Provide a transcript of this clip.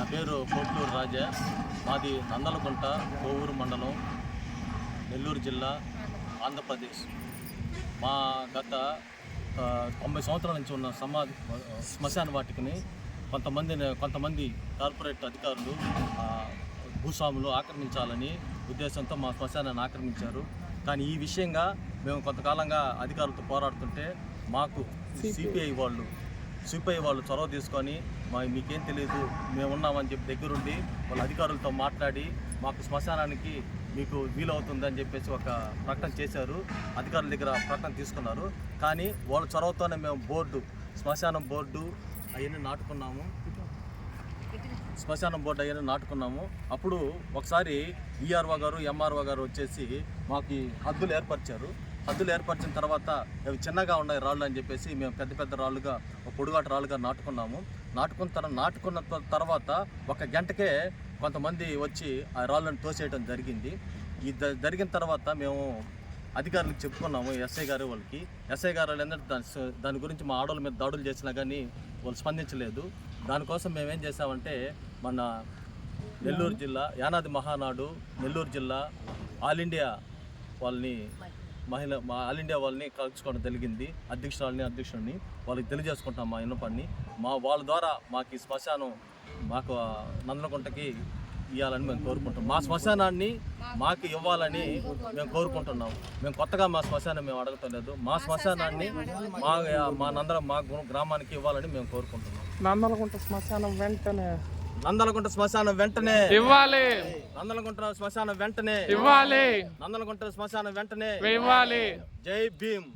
నా పేరు పోట్లూరు రాజా. మాది నందలగుంట, కోవూరు మండలం, నెల్లూరు జిల్లా, ఆంధ్రప్రదేశ్. మా గత 90 సంవత్సరాల నుంచి ఉన్న శ్మశాన వాటికని కొంతమంది కార్పొరేట్ అధికారులు, భూస్వాములు ఆక్రమించాలని ఉద్దేశంతో మా శ్మశానాన్ని ఆక్రమించారు. కానీ ఈ విషయంగా మేము కొంతకాలంగా అధికారులతో పోరాడుతుంటే మాకు సిపిఐ వాళ్ళు చొరవ తీసుకొని మీకేం తెలియదు, మేము ఉన్నామని చెప్పి దగ్గరుండి వాళ్ళ అధికారులతో మాట్లాడి మాకు శ్మశానానికి మీకు వీలవుతుందని చెప్పేసి ఒక ప్రకటన చేశారు. అధికారుల దగ్గర ప్రకటన తీసుకున్నారు. కానీ వాళ్ళ చొరవతోనే మేము శ్మశానం బోర్డు అవన్నీ నాటుకున్నాము. అప్పుడు ఒకసారి ఈఆర్ఓ గారు, ఎంఆర్ఓ గారు వచ్చేసి మాకు హద్దులు ఏర్పరిచిన తర్వాత అవి చిన్నగా ఉన్నాయి రాళ్ళు అని చెప్పేసి మేము పెద్ద రాళ్ళుగా, పొడుగాటి రాళ్ళుగా నాటుకున్న తర్వాత 1 గంటకే కొంతమంది వచ్చి ఆ రాళ్ళను తోసేయడం జరిగింది. జరిగిన తర్వాత మేము అధికారులకు చెప్పుకున్నాము, ఎస్ఐ గారు ఏంటంటే దాని గురించి మా ఆడవాళ్ళ మీద దాడులు చేసినా కానీ వాళ్ళు స్పందించలేదు. దానికోసం మేమేం చేసామంటే మన నెల్లూరు జిల్లా యానాది మహానాడు, నెల్లూరు జిల్లా ఆల్ ఇండియా వాళ్ళని కలుసుకోవడం జరిగింది. అధ్యక్షుడిని వాళ్ళకి తెలియజేసుకుంటాం మా విన్నపాన్ని. వాళ్ళ ద్వారా మాకు ఈ శ్మశానం మాకు నందనగుంటకి ఇవ్వాలని మేము కోరుకుంటున్నాం. మా శ్మశానాన్ని మాకు ఇవ్వాలని మేము కోరుకుంటున్నాం. మేము కొత్తగా మా శ్మశానం మేము అడగటం లేదు. మా శ్మశానాన్ని మా గ్రామానికి ఇవ్వాలని మేము కోరుకుంటున్నాం. నందలగుంట శ్మశానం వెంటనే ఇవ్వాలి. నందలగుంట శ్మశానం వెంటనే ఇవ్వాలి. జై భీమ్.